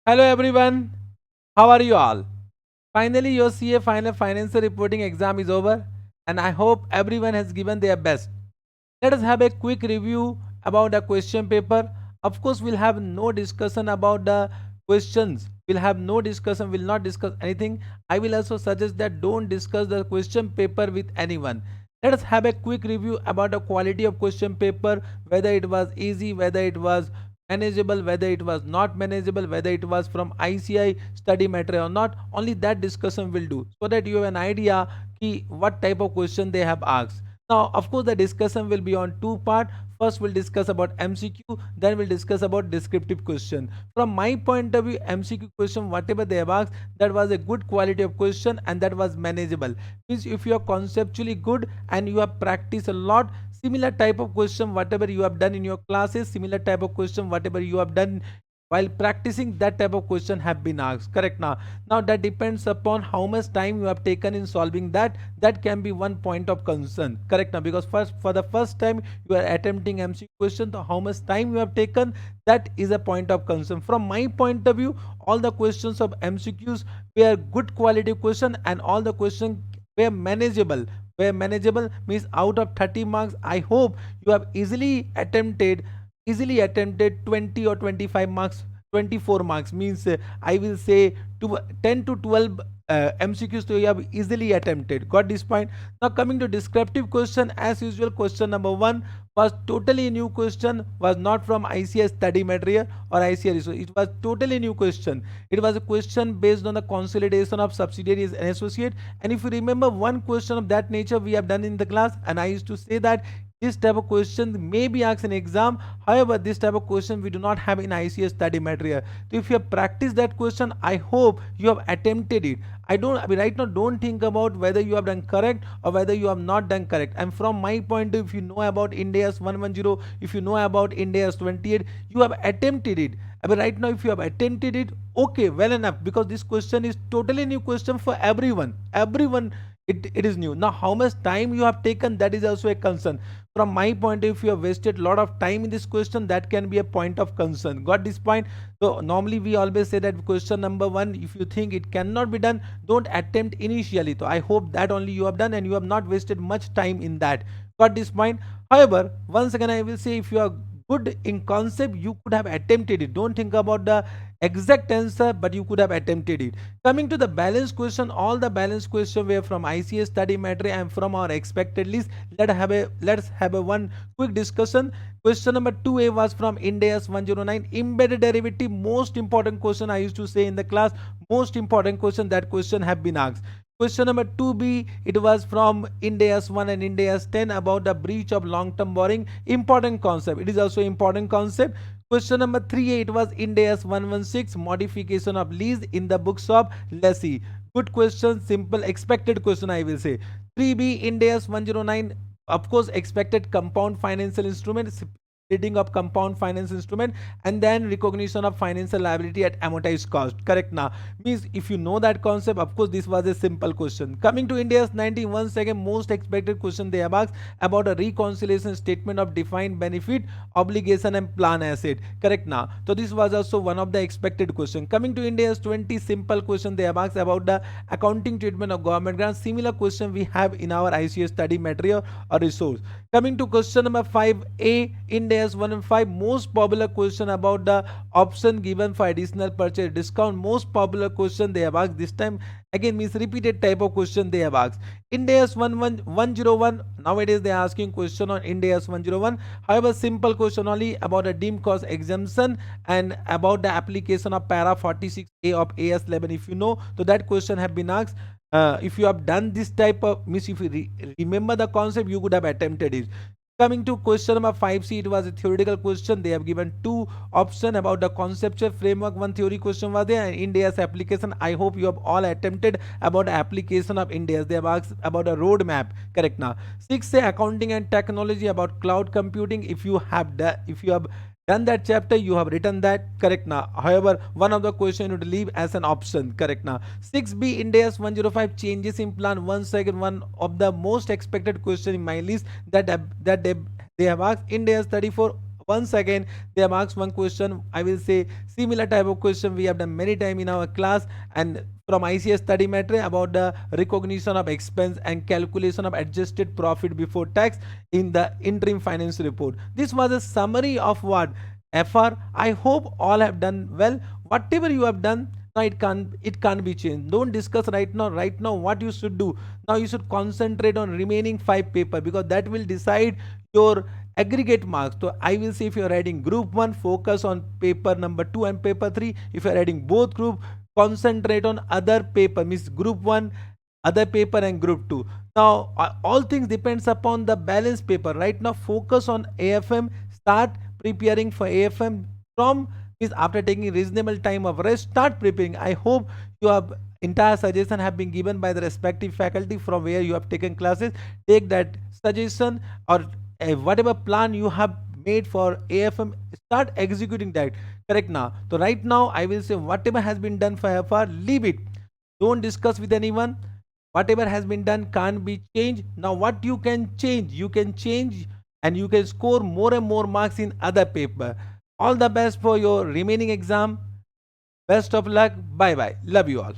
Hello everyone, how are you all? Finally, your CA final financial reporting exam is over, and I hope everyone has given their best. Let us have a quick review about the question paper. Of course, we'll have no discussion about the questions. We'll have no discussion, we'll not discuss anything. I will also suggest that don't discuss the question paper with anyone. Let us have a quick review about the quality of question paper, whether it was easy, whether it was manageable, whether it was not manageable, whether it was from ICAI study material or not. Only that discussion will do, so that you have an idea what type of question they have asked. Now, of course, the discussion will be on two part. First, we'll discuss about MCQ, then we'll discuss about descriptive question. From my point of view, MCQ question, whatever they have asked, that was a good quality of question and that was manageable. Means if you are conceptually good and you have practiced a lot, similar type of question whatever you have done in your classes, similar type of question whatever you have done while practicing, that type of question have been asked. Correct. Now that depends upon how much time you have taken in solving that can be one point of concern. Correct. Now because first, for the first time you are attempting MC question, so how much time you have taken, that is a point of concern. From my point of view, all the questions of MCQs were good quality question and all the questions were manageable. Where manageable means out of 30 marks, I hope you have easily attempted 20 or 25 marks. 24 marks means I will say 10 to 12 MCQs to you have easily attempted. Got this point? Now coming to descriptive question, as usual, question number 1 was totally new question, was not from ICAI study material or ICAI resource. It was totally new question. It was a question based on the consolidation of subsidiaries and associate. And if you remember, one question of that nature we have done in the class, and I used to say that this type of question may be asked in exam. However, this type of question we do not have in ICAI study material. So if you have practiced that question, I hope you have attempted it. I mean, right now, don't think about whether you have done correct or whether you have not done correct. And from my point of view, if you know about India's 110, if you know about India's 28, you have attempted it. I mean, right now, if you have attempted it, okay, well enough, because this question is totally new question for everyone. It is new. Now, how much time you have taken, that is also a concern. From my point of view, if you have wasted a lot of time in this question, that can be a point of concern. Got this point? So normally we always say that question number 1, if you think it cannot be done, don't attempt initially. So I hope that only you have done and you have not wasted much time in that. Got this point? However, once again I will say, if you are good in concept, you could have attempted it. Don't think about the exact answer, but you could have attempted it. Coming to the balance question, all the balance question were from ICAI study material and from our expected list. Let's have a one quick discussion. Question number 2A was from India's 109 embedded derivative. Most important question, I used to say in the class, most important question. That question have been asked. Question number 2B, it was from India's 1 and India's 10 about the breach of long-term borrowing. Important concept. It is also important concept. Question number 3A, it was India's 116 modification of lease in the books of lessee. Good question, simple, expected question, I will say. 3B, India's 109, of course, expected compound financial instruments, reading of compound finance instrument, and then recognition of financial liability at amortized cost. Correct. Now means if you know that concept, of course this was a simple question. Coming to India's 91 second most expected question, they have asked about a reconciliation statement of defined benefit, obligation and plan asset. Correct. Now so this was also one of the expected question. Coming to India's 20 simple question, they have asked about the accounting treatment of government grants. Similar question we have in our ICAI study material or resource. Coming to question number 5A, India's 1 and 5 most popular question about the option given for additional purchase discount. Most popular question they have asked this time. Again means repeated type of question they have asked. India's 101, nowadays they are asking question on India's 101. However, simple question only about a deemed cost exemption and about the application of para 46A of AS 11. If you know, so that question have been asked. If you have done this type of means, if you remember the concept, you could have attempted it. Coming to question number 5C, it was a theoretical question. They have given two options about the conceptual framework. One theory question was there, and India's application. I hope you have all attempted about application of India's. They have asked about a roadmap. Correct. Now 6 say accounting and technology, about cloud computing. If you have done that chapter, you have written that. Correct. Now however, one of the question you would leave as an option. Correct. Now 6B, India's 105 changes in plan. Once again, one of the most expected question in my list, that they have asked. India's 34 once again they have asked one question, I will say similar type of question we have done many time in our class, and from ICAI study matter about the recognition of expense and calculation of adjusted profit before tax in the interim finance report. This was a summary of what FR. I hope all have done well. Whatever you have done, now it can't be changed. Don't discuss right now. Right now, what you should do now, you should concentrate on remaining 5 paper, because that will decide your aggregate marks. So I will say, if you're writing group 1, focus on paper number 2 and paper 3. If you're writing both group, concentrate on other paper, means group 1, other paper, and group 2. Now all things depends upon the balance paper. Right now focus on AFM. Start preparing for AFM from, is after taking reasonable time of rest, start preparing. I hope you have entire suggestion have been given by the respective faculty from where you have taken classes. Take that suggestion, or whatever plan you have made for AFM, start executing that correct now. So right now I will say, whatever has been done for FR, leave it. Don't discuss with anyone. Whatever has been done can't be changed. Now what you can change, you can change, and you can score more and more marks in other paper. All the best for your remaining exam. Best of luck. Bye bye. Love you all.